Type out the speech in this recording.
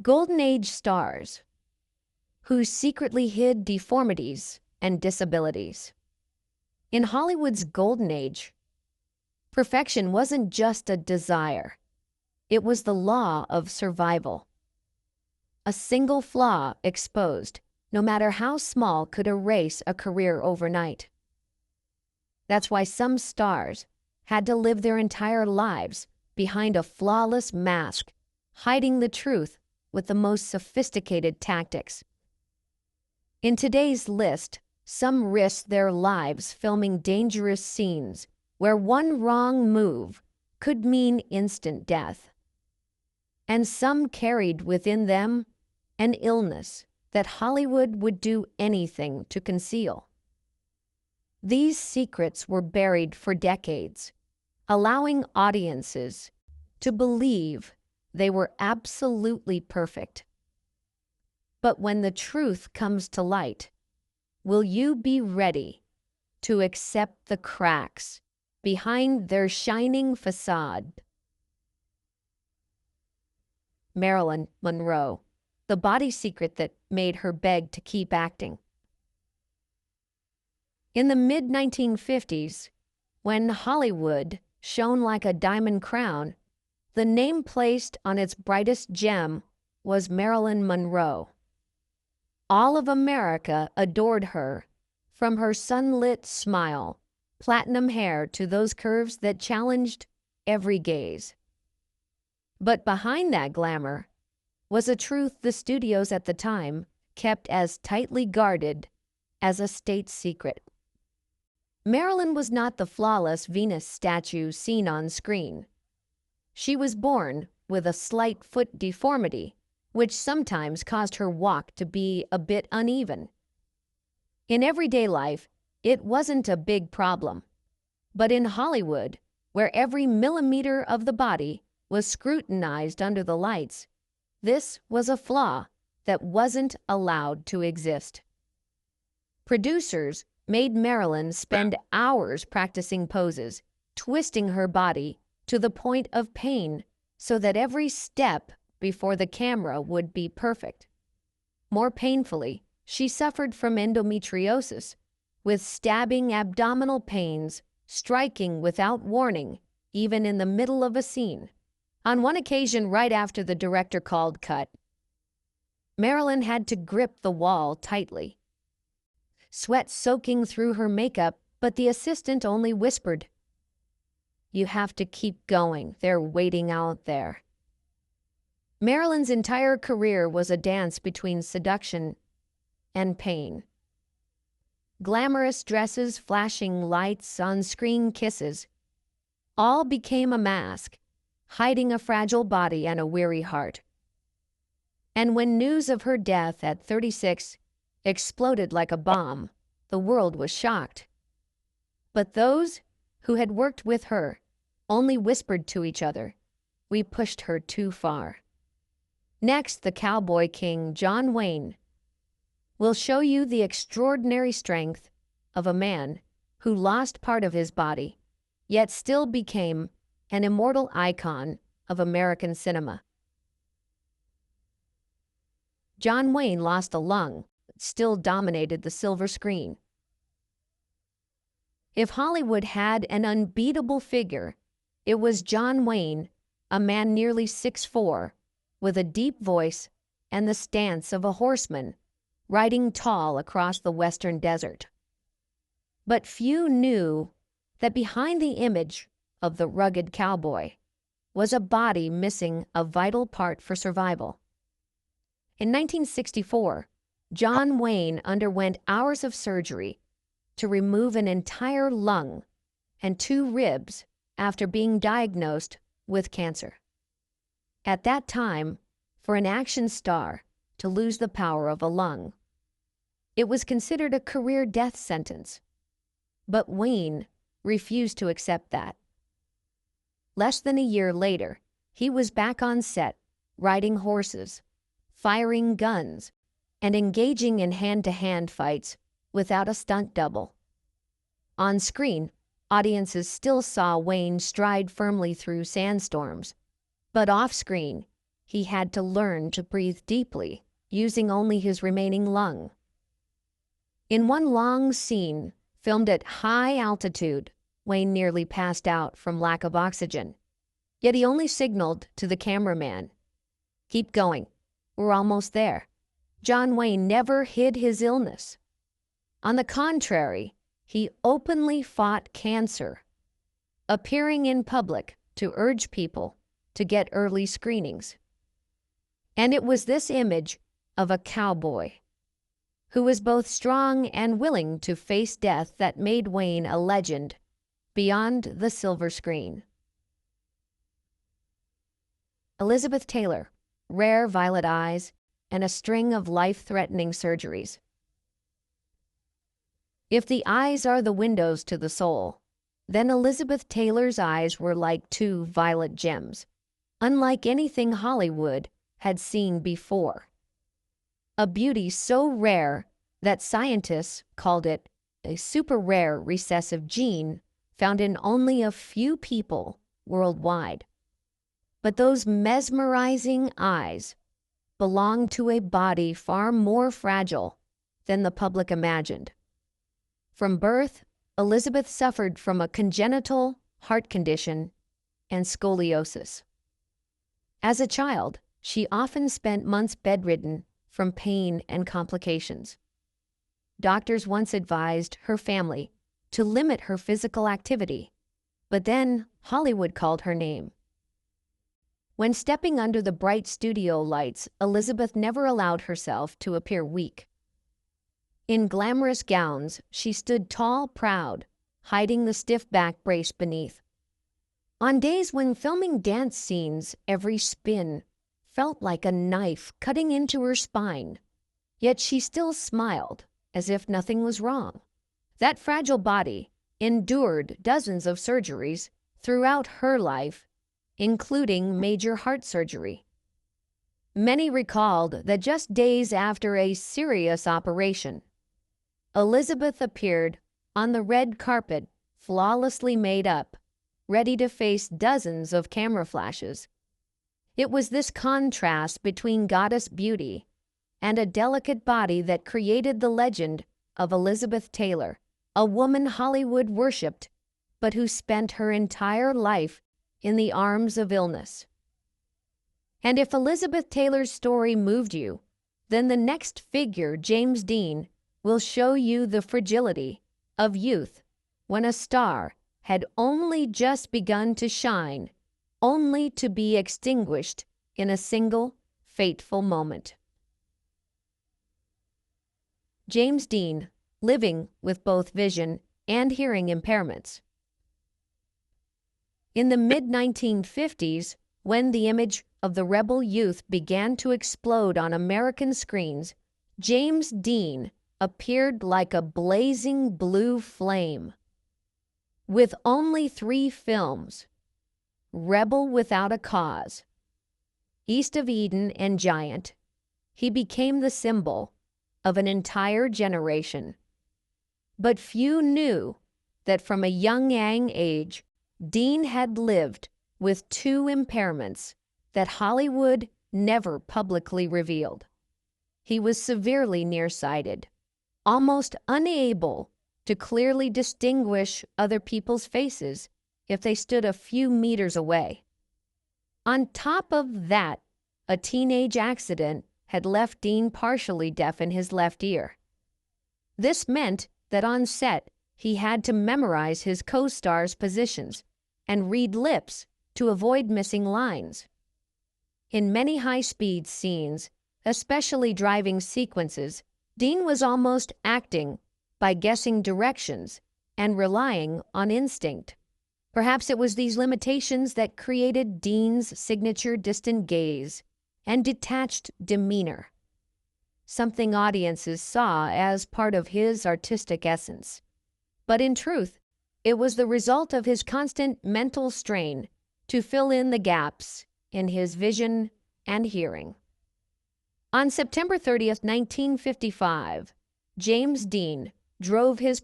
Golden Age stars who secretly hid deformities and disabilities. In Hollywood's golden age, perfection wasn't just a desire. It was the law of survival. A single flaw exposed, no matter how small, could erase a career overnight. That's why some stars had to live their entire lives behind a flawless mask, hiding the truth with the most sophisticated tactics. In today's list, some risked their lives filming dangerous scenes where one wrong move could mean instant death. And some carried within them an illness that Hollywood would do anything to conceal. These secrets were buried for decades, allowing audiences to believe they were absolutely perfect. But when the truth comes to light, will you be ready to accept the cracks behind their shining facade? Marilyn Monroe, the body secret that made her beg to keep acting. In the mid-1950s, when Hollywood shone like a diamond crown, the name placed on its brightest gem was Marilyn Monroe. All of America adored her, from her sunlit smile, platinum hair to those curves that challenged every gaze. But behind that glamour was a truth the studios at the time kept as tightly guarded as a state secret. Marilyn was not the flawless Venus statue seen on screen. She was born with a slight foot deformity, which sometimes caused her walk to be a bit uneven. In everyday life, it wasn't a big problem. But in Hollywood, where every millimeter of the body was scrutinized under the lights, this was a flaw that wasn't allowed to exist. Producers made Marilyn spend hours practicing poses, twisting her body to the point of pain so that every step before the camera would be perfect. More painfully, she suffered from endometriosis, with stabbing abdominal pains striking without warning, even in the middle of a scene. On one occasion, right after the director called cut, Marilyn had to grip the wall tightly, sweat soaking through her makeup, but the assistant only whispered, "You have to keep going, they're waiting out there." Marilyn's entire career was a dance between seduction and pain. Glamorous dresses, flashing lights, on-screen kisses, all became a mask, hiding a fragile body and a weary heart. And when news of her death at 36 exploded like a bomb, the world was shocked. But those who had worked with her only whispered to each other, "We pushed her too far." Next, the cowboy king, John Wayne, will show you the extraordinary strength of a man who lost part of his body, yet still became an immortal icon of American cinema. John Wayne lost a lung, but still dominated the silver screen. If Hollywood had an unbeatable figure, it was John Wayne, a man nearly 6'4", with a deep voice and the stance of a horseman, riding tall across the western desert. But few knew that behind the image of the rugged cowboy was a body missing a vital part for survival. In 1964, John Wayne underwent hours of surgery to remove an entire lung and 2 ribs after being diagnosed with cancer. At that time, for an action star to lose the power of a lung, it was considered a career death sentence. But Wayne refused to accept that. Less than a year later, he was back on set, riding horses, firing guns, and engaging in hand-to-hand fights without a stunt double. On screen, audiences still saw Wayne stride firmly through sandstorms, but off-screen, he had to learn to breathe deeply, using only his remaining lung. In one long scene, filmed at high altitude, Wayne nearly passed out from lack of oxygen. Yet he only signaled to the cameraman, "Keep going. We're almost there." John Wayne never hid his illness. On the contrary, he openly fought cancer, appearing in public to urge people to get early screenings. And it was this image of a cowboy who was both strong and willing to face death that made Wayne a legend beyond the silver screen. Elizabeth Taylor, rare violet eyes, and a string of life-threatening surgeries. If the eyes are the windows to the soul, then Elizabeth Taylor's eyes were like two violet gems, unlike anything Hollywood had seen before. A beauty so rare that scientists called it a super rare recessive gene found in only a few people worldwide. But those mesmerizing eyes belonged to a body far more fragile than the public imagined. From birth, Elizabeth suffered from a congenital heart condition and scoliosis. As a child, she often spent months bedridden from pain and complications. Doctors once advised her family to limit her physical activity, but then Hollywood called her name. When stepping under the bright studio lights, Elizabeth never allowed herself to appear weak. In glamorous gowns, she stood tall, proud, hiding the stiff back brace beneath. On days when filming dance scenes, every spin felt like a knife cutting into her spine, yet she still smiled as if nothing was wrong. That fragile body endured dozens of surgeries throughout her life, including major heart surgery. Many recalled that just days after a serious operation, Elizabeth appeared on the red carpet, flawlessly made up, ready to face dozens of camera flashes. It was this contrast between goddess beauty and a delicate body that created the legend of Elizabeth Taylor, a woman Hollywood worshipped, but who spent her entire life in the arms of illness. And if Elizabeth Taylor's story moved you, then the next figure, James Dean, will show you the fragility of youth when a star had only just begun to shine, only to be extinguished in a single fateful moment. James Dean, living with both vision and hearing impairments. In the mid-1950s, when the image of the rebel youth began to explode on American screens, James Dean appeared like a blazing blue flame. With only 3 films, Rebel Without a Cause, East of Eden, and Giant, he became the symbol of an entire generation. But few knew that from a young age, Dean had lived with 2 impairments that Hollywood never publicly revealed. He was severely nearsighted, almost unable to clearly distinguish other people's faces if they stood a few meters away. On top of that, a teenage accident had left Dean partially deaf in his left ear. This meant that on set, he had to memorize his co-stars' positions and read lips to avoid missing lines. In many high-speed scenes, especially driving sequences, Dean was almost acting by guessing directions and relying on instinct. Perhaps it was these limitations that created Dean's signature distant gaze and detached demeanor, something audiences saw as part of his artistic essence. But in truth, it was the result of his constant mental strain to fill in the gaps in his vision and hearing. On September 30th, 1955, James Dean drove his